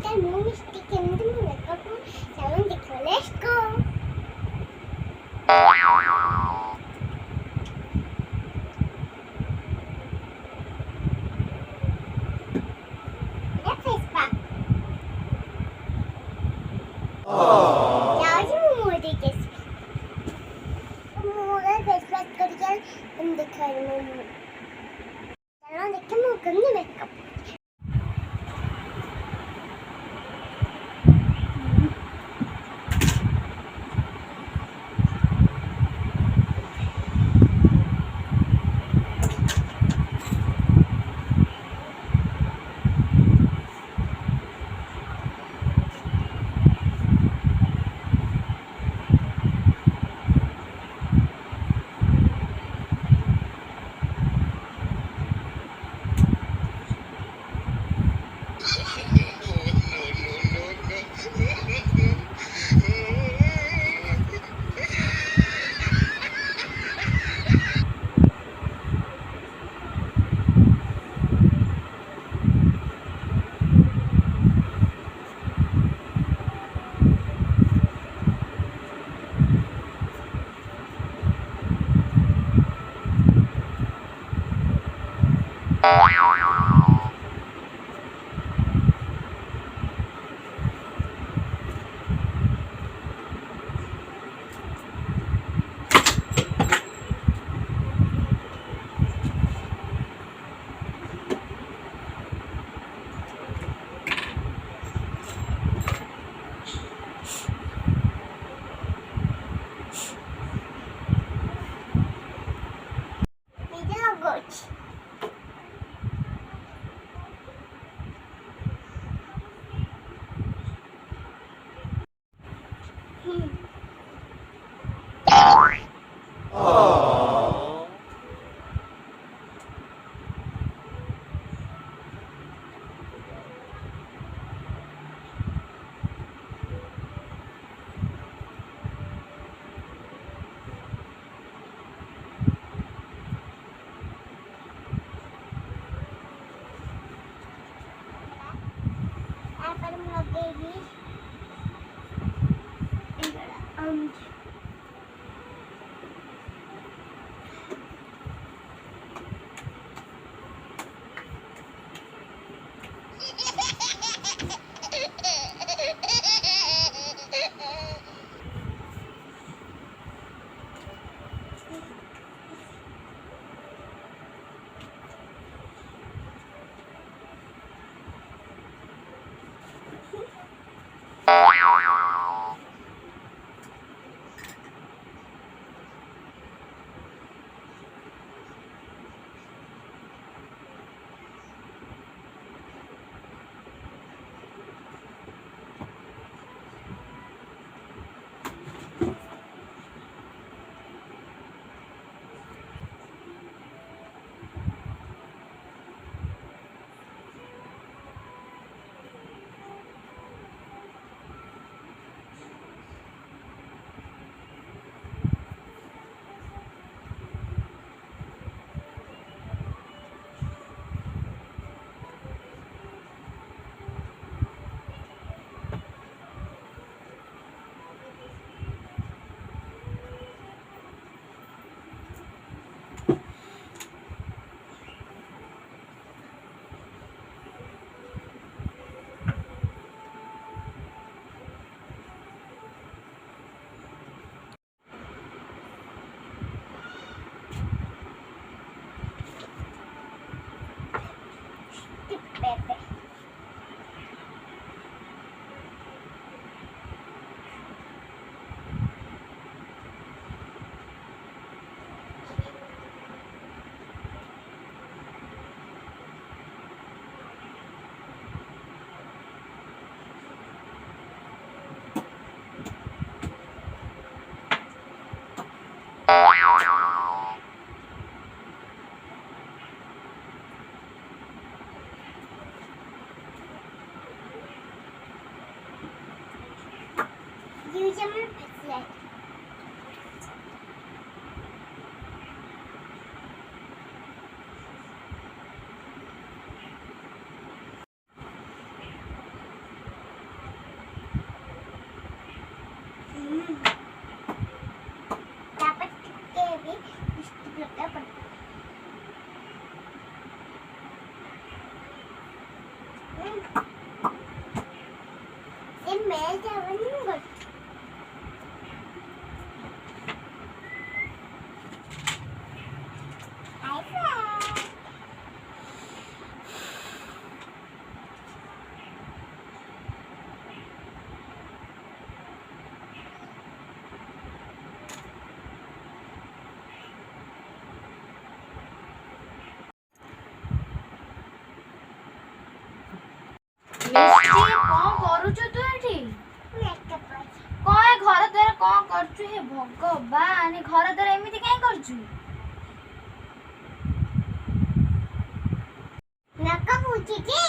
Can move stick in the makeup room. 7 let's go. Let's face back. Now you move the kiss. Move face back करके हम दिखा रहे हैं. चलो देखते हैं मुझे नहीं makeup. Use your pencil. ଏ ମେଜ ହବନି ମୁଁ ଗୋଟେ ମିଷ୍ଟି କଣ କରୁଛୁ ତୁ ଏଠି? ମେକଅପ୍ ଅଛି। କଣ ଏ ଘର ଦ୍ୱାରା କଣ କରୁଛୁ? ହେ ଭଗବାନ, ଘର ଦ୍ୱାରା ଏମିତି କାଇଁ କରୁଛୁ? ମେକଅପ୍ ହଉଛି କି?